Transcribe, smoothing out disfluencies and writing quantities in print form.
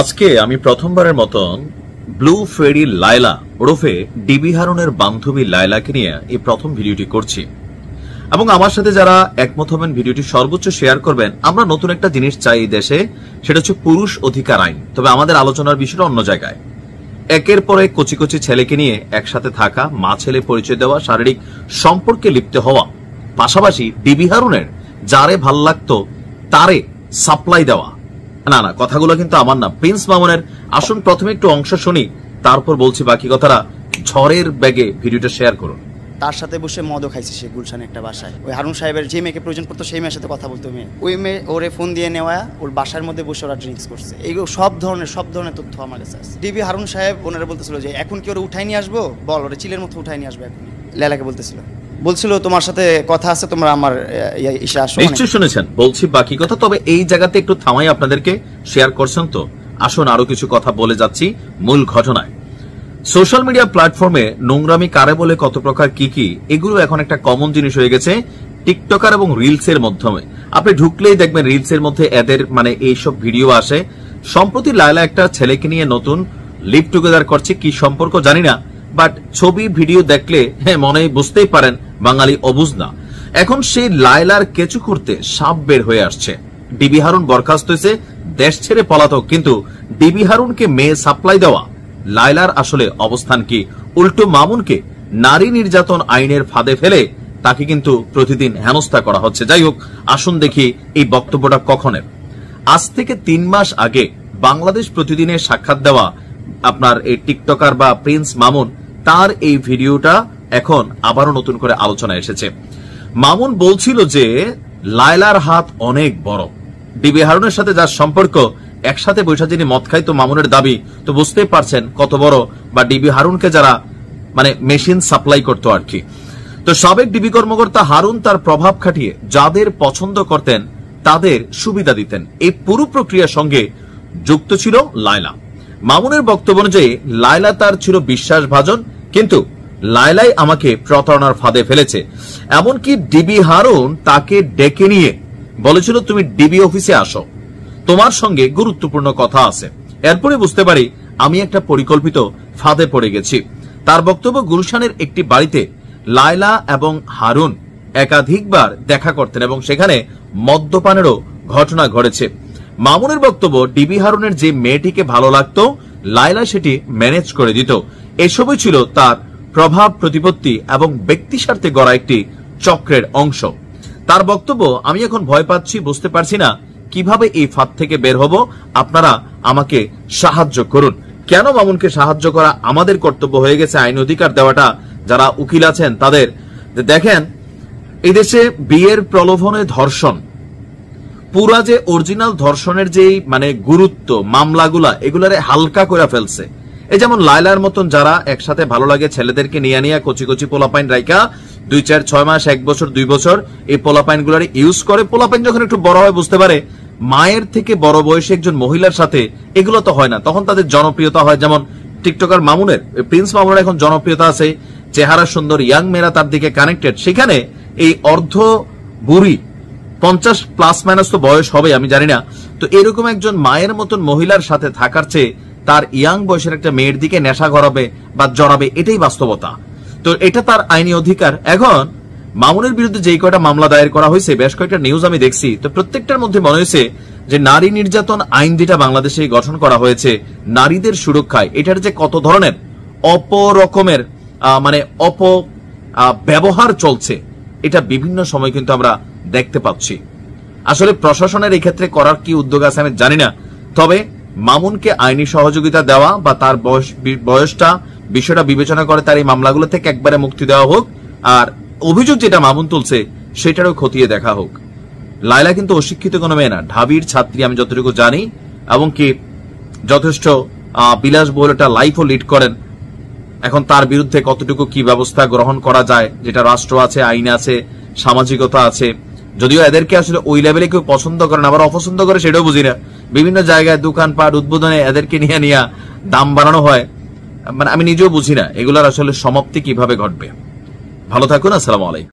আজকে আমি প্রথমবারের মতন ব্লু ফেরি লায়লা ওরফে ডিবি হারুনের বান্ধবী লায়লাকে নিয়ে এই প্রথম ভিডিওটি করছি এবং আমার সাথে যারা একমত হবেন ভিডিওটি সর্বোচ্চ শেয়ার করবেন। আমরা নতুন একটা জিনিস চাই এই দেশে, সেটা হচ্ছে পুরুষ অধিকার আইন। তবে আমাদের আলোচনার বিষয়টা অন্য জায়গায়। একের পর এক কচি কচি ছেলেকে নিয়ে একসাথে থাকা, মা ছেলে পরিচয় দেওয়া, শারীরিক সম্পর্কে লিপ্ত হওয়া, পাশাপাশি ডিবি হারুনের যারে ভাল লাগতো তারে সাপ্লাই দেওয়া। না না, কথাগুলো কিন্তু আমার না, প্রিন্স মামুনের। আসুন প্রথমে একটু অংশ শুনি, তারপর বলছি বাকি কথাটা। ঝড়ের ব্যাগে ভিডিওটা শেয়ার করুন। তার সাথে বসে মদও খাইছে সে গুলশানে একটা বাসায়। ওই হারুন সাহেবের যে মেয়েকে প্রয়োজন পড়তো সেই মেয়ের সাথে কথা বলতো মেয়ে, ওই মেয়ে ওরে ফোন দিয়ে নেওয়া, ওর বাসার মধ্যে বসে ওরা ড্রিঙ্কস করছে। এইগুলো সব ধরনের তথ্য আমার কাছে আছে। ডিবি হারুন সাহেব ওনারা বলতেছিল যে এখন কি ওরা উঠাই নিয়ে আসবো, বল ওরা চিলের মতো উঠাই নিয়ে আসবে। এখন লেলাকে বলছিল তোমার সাথে কথা আছে, তোমরা আমার ইসে আসো। নিশ্চয়ই শুনেছেন, বলছি বাকি কথা। তবে এই জায়গাতে একটু থামাই, আপনাদেরকে শেয়ার করছেন তো। আসুন আরো কিছু কথা বলে যাচ্ছি মূল ঘটনায়। সোশ্যাল মিডিয়া প্ল্যাটফর্মে নোংরামি কারে বলে, কত প্রকার কি এগুলো এখন একটা কমন জিনিস হয়ে গেছে টিকটকার এবং রিলস এর মাধ্যমে। আপনি ঢুকলেই দেখবেন রিলস এর মধ্যে এদের এইসব ভিডিও আসে। সম্প্রতি লায়লা একটা ছেলেকে নিয়ে নতুন লিভ টুগেদার করছে, কি সম্পর্ক জানি না, বাট ছবি ভিডিও দেখলে মনে বুঝতেই পারেন বাঙালি অবুঝ না। এখন সেই লায়লার কেঁচু করতে সাপ বের হয়ে আসছে। ডিবি হারুন বরখাস্ত হয়েছে, দেশ ছেড়ে পলাতক, কিন্তু ডিবি হারুনকে মেয়ে সাপ্লাই দেওয়া। লায়লার আসলে অবস্থান কি? উল্টো মামুনকে নারী নির্যাতন আইনের ফাঁদে ফেলে তাকে কিন্তু প্রতিদিন হেনস্থা করা হচ্ছে। যাই হোক, আসুন দেখি এই বক্তব্যটা কখনের। আজ থেকে 3 মাস আগে বাংলাদেশ প্রতিদিনে সাক্ষাৎ দেওয়া আপনার এই টিকটকার বা প্রিন্স মামুন, তার এই ভিডিওটা এখন আবারও নতুন করে আলোচনা এসেছে। মামুন বলছিল যে লায়লার হাত অনেক বড়। ডিবি হারুনের সাথে যার সম্পর্ক, একসাথে বৈশা যিনি মদ খাইতো মামুনের দাবি, তো বুঝতেই পারছেন কত বড়। বা ডিবি হারুনকে যারা মেশিন সাপ্লাই করতো আর কি। তো সাবেক ডিবি কর্মকর্তা হারুন তার প্রভাব খাটিয়ে যাদের পছন্দ করতেন তাদের সুবিধা দিতেন। এই পুরো প্রক্রিয়ার সঙ্গে যুক্ত ছিল লায়লা। মামুনের বক্তব্য অনুযায়ী লায়লা তার ছিল বিশ্বাসভাজন, কিন্তু লায়লাই আমাকে প্রতারণার ফাঁদে ফেলেছে। এমনকি ডিবি হারুন তাকে ডেকে নিয়ে বলেছিল, তুমি ডিবি অফিসে আসো, তোমার সঙ্গে গুরুত্বপূর্ণ কথা আছে। এরপরে বুঝতে পারি আমি একটা পরিকল্পিত ফাঁদে পড়ে গেছি। তার বক্তব্য, গুলশানের একটি বাড়িতে লায়লা এবং হারুন একাধিকবার দেখা করতেন এবং সেখানে মদ্যপানেরও ঘটনা ঘটেছে। মামুনের বক্তব্য, ডিবি হারুনের যে মেয়েটিকে ভালো লাগতো লায়লা সেটি ম্যানেজ করে দিত। এসবই ছিল তার প্রভাব প্রতিপত্তি এবং ব্যক্তি স্বার্থে গড়া একটি চক্রের অংশ। তার বক্তব্য, আমি এখন ভয় পাচ্ছি, বুঝতে পারছি না কিভাবে এই ফাঁদ থেকে বের হব। আপনারা আমাকে সাহায্য করুন। কেন মামুনকে সাহায্য করা আমাদের কর্তব্য হয়ে গেছে, আইন অধিকার দেওয়াটা। যারা উকিল আছেন তাদের দেখেন, এই দেশে বিয়ের প্রলোভনে ধর্ষণ, পুরা যে অরিজিনাল ধর্ষণের যে গুরুত্ব, মামলাগুলা এগুলারে হালকা করে ফেলছে। এই যেমন লায়লার মতন যারা একসাথে ভালো লাগে ছেলেদেরকে নিয়ে কচি কচি পোলাপাইন রাইকা 2, 4, 6 মাস, 1 বছর, 2 বছর এই পোলাপাইন গুলারে ইউজ করে। পোলাপাইন যখন একটু বড় হয় বুঝতে পারে মায়ের থেকে বড় বয়সে একজন মহিলার সাথে এগুলো তো হয় না, তখন তাদের জনপ্রিয়তা হয়। যেমন টিকটকার মামুনের, প্রিন্স মামুনের এখন জনপ্রিয়তা আছে, চেহারা সুন্দর, ইয়াং মেয়েরা তার দিকে কানেক্টেড। সেখানে এই অর্ধ বুড়ি 50+ তো বয়স হবে, আমি জানি না, তো এরকম একজন মায়ের মতন মহিলার সাথে থাকার চেয়ে তার ইয়াং বয়সের একটা মেয়ের দিকে নেশা করাবে বা জড়াবে, এটাই বাস্তবতা। তো এটা তার আইনি অধিকার। এখন মামুনের বিরুদ্ধে যেই কয়টা মামলা দায়ের করা হয়েছে, বেশ কয়েকটা নিউজ আমি দেখছি, তো প্রত্যেকটার মধ্যে মনে হয়েছে যে নারী নির্যাতন আইন যেটা বাংলাদেশে গঠন করা হয়েছে নারীদের সুরক্ষায়, এটার যে কত ধরনের অপরকমের ব্যবহার চলছে, এটা বিভিন্ন সময় কিন্তু আমরা দেখতে পাচ্ছি। আসলে প্রশাসনের এই ক্ষেত্রে করার কি উদ্যোগ আছে আমি জানি না। তবে মামুনকে আইনি সহযোগিতা দেওয়া বা তার বয়সটা বিষয়টা বিবেচনা করে তার এই মামলাগুলো থেকে একবারে মুক্তি দেওয়া হোক, আর অভিযোগ যেটা মামুন তুলছে সেটারও খতিয়ে দেখা হোক। লায়লা কিন্তু অশিক্ষিত কোনো মেয়ে না, ঢাবির ছাত্রী আমি যতটুকু জানি, এবং কি যথেষ্ট বিলাসবহুল একটা লাইফও লিড করেন। এখন তার বিরুদ্ধে কতটুকু কি ব্যবস্থা গ্রহণ করা যায়, যেটা রাষ্ট্র আছে, আইন আছে, সামাজিকতা আছে। যদিও এদেরকে আসলে ওই লেভেলে কেউ পছন্দ করে না, আবার অপছন্দ করে সেটাও বুঝি না। বিভিন্ন জায়গায় দোকানপাট উদ্বোধনে এদেরকে নিয়ে দাম বাড়ানো হয়, আমি নিজেও বুঝি না এগুলার আসলে সমাপ্তি কিভাবে ঘটবে। ভালো থাকুন, আসসালামু আলাইকুম।